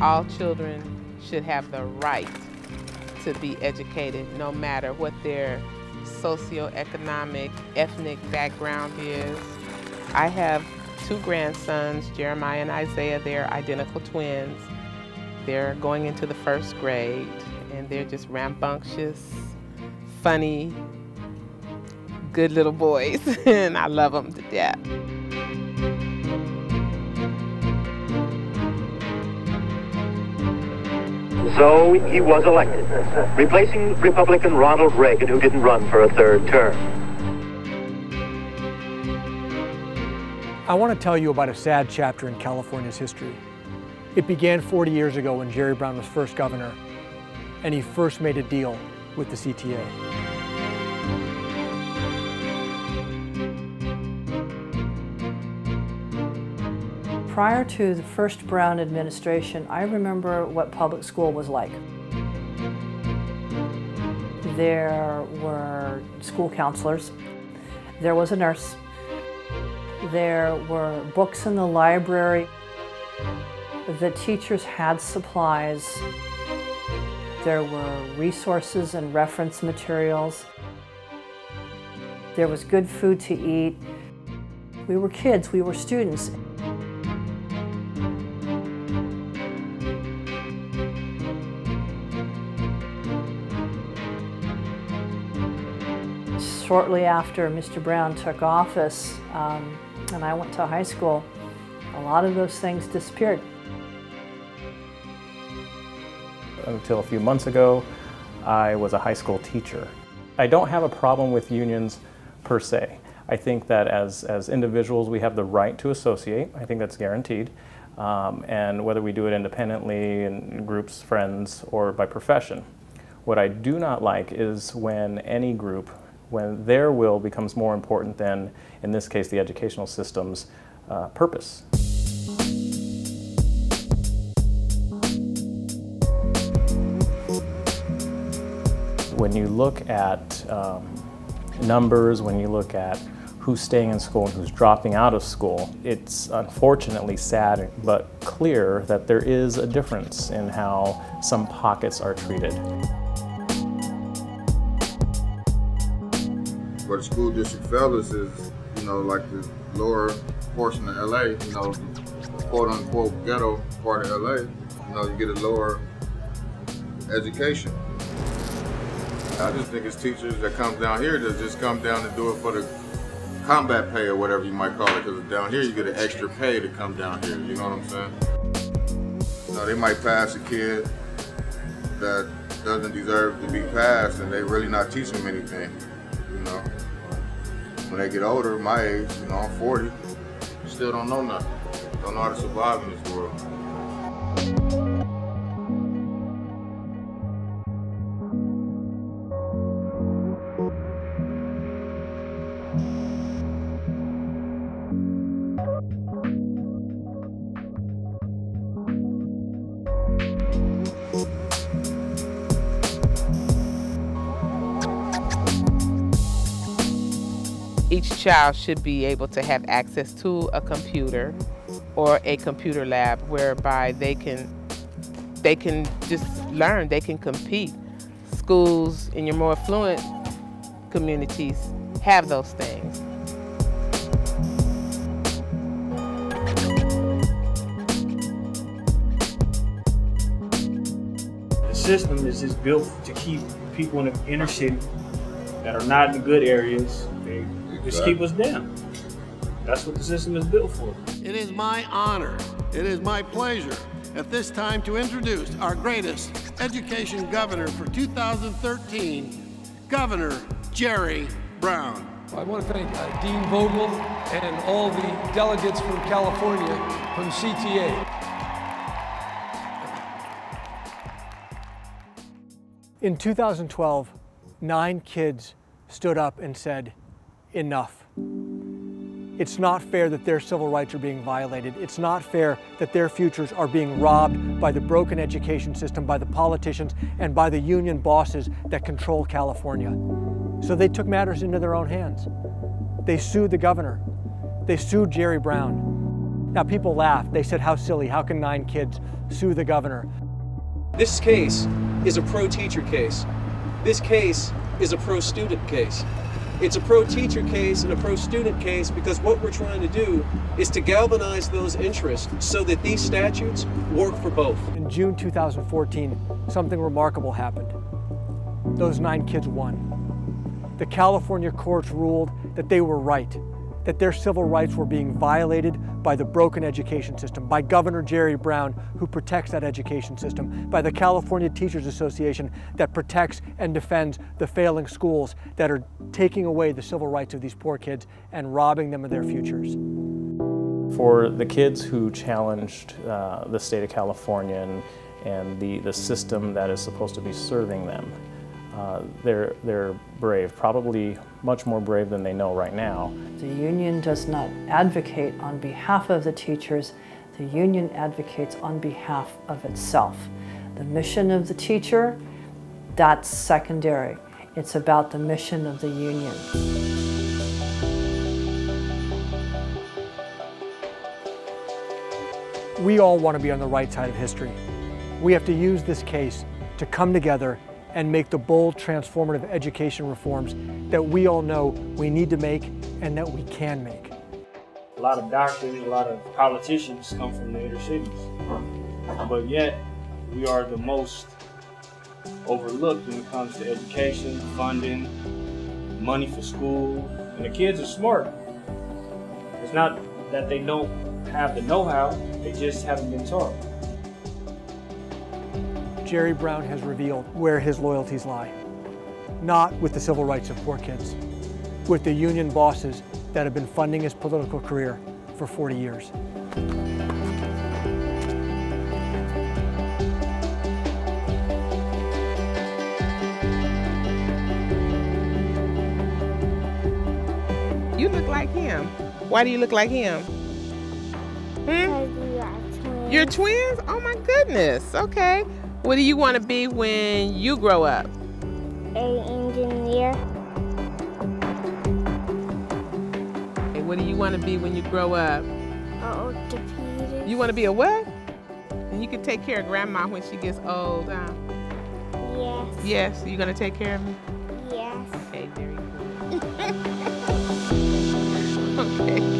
all children should have the right to be educated, no matter what their socioeconomic, ethnic background is. I have 2 grandsons, Jeremiah and Isaiah. They're identical twins. They're going into the 1st grade, and they're just rambunctious, funny, good little boys, and I love them to death. So he was elected, replacing Republican Ronald Reagan, who didn't run for a 3rd term. I want to tell you about a sad chapter in California's history. It began 40 years ago when Jerry Brown was first governor, and he first made a deal with the CTA. Prior to the first Brown administration, I remember what public school was like. There were school counselors, there was a nurse, there were books in the library, the teachers had supplies, there were resources and reference materials, there was good food to eat. We were kids, we were students. Shortly after Mr. Brown took office and I went to high school, a lot of those things disappeared. Until a few months ago, I was a high school teacher. I don't have a problem with unions per se. I think that as individuals we have the right to associate. I think that's guaranteed. And whether we do it independently, in groups, friends, or by profession. What I do not like is when any group, when their will becomes more important than, in this case, the educational system's purpose. When you look at numbers, when you look at who's staying in school and who's dropping out of school, it's unfortunately sad but clear that there is a difference in how some pockets are treated. Where the school district fellas is, like the lower portion of LA, the quote-unquote ghetto part of LA, you get a lower education. I just think it's teachers that come down here that just come down and do it for the combat pay or whatever you might call it, because down here you get an extra pay to come down here, you know what I'm saying? They might pass a kid that doesn't deserve to be passed and they really not teach them anything, When they get older, my age, I'm 40, still don't know nothing. Don't know how to survive in this world. Each child should be able to have access to a computer or a computer lab whereby they can just learn, they can compete. Schools in your more affluent communities have those things. The system is just built to keep people in the inner city that are not in the good areas. They just keep us down. That's what the system is built for. It is my honor, it is my pleasure at this time to introduce our greatest education governor for 2013, Governor Jerry Brown. I want to thank Dean Vogel and all the delegates from California from CTA. In 2012, 9 kids stood up and said, enough. It's not fair that their civil rights are being violated. It's not fair that their futures are being robbed by the broken education system, by the politicians, and by the union bosses that control California. So they took matters into their own hands. They sued the governor. They sued Jerry Brown. Now people laughed. They said, how silly, how can 9 kids sue the governor? This case is a pro-teacher case. This case is a pro-student case. It's a pro-teacher case and a pro-student case because what we're trying to do is to galvanize those interests so that these statutes work for both. In June 2014, something remarkable happened. Those 9 kids won. The California courts ruled that they were right, that their civil rights were being violated by the broken education system, by Governor Jerry Brown, who protects that education system, by the California Teachers Association that protects and defends the failing schools that are taking away the civil rights of these poor kids and robbing them of their futures. For the kids who challenged the state of California and the system that is supposed to be serving them, they're brave, probably much more brave than they know right now. The union does not advocate on behalf of the teachers. The union advocates on behalf of itself. The mission of the teacher, that's secondary. It's about the mission of the union. We all want to be on the right side of history. We have to use this case to come together and make the bold, transformative education reforms that we all know we need to make and that we can make. A lot of doctors, a lot of politicians come from the inner cities, but yet we are the most overlooked when it comes to education, funding, money for school, and the kids are smart. It's not that they don't have the know-how, they just haven't been taught. Jerry Brown has revealed where his loyalties lie. Not with the civil rights of poor kids, with the union bosses that have been funding his political career for 40 years. You look like him. Why do you look like him? You're twins? Oh my goodness. Okay. What do you want to be when you grow up? An engineer. Hey, what do you want to be when you grow up? An orthopedic. You want to be a what? And you can take care of Grandma when she gets old, huh? Yes. Yes. You going to take care of me? Yes. Okay, very good. Okay.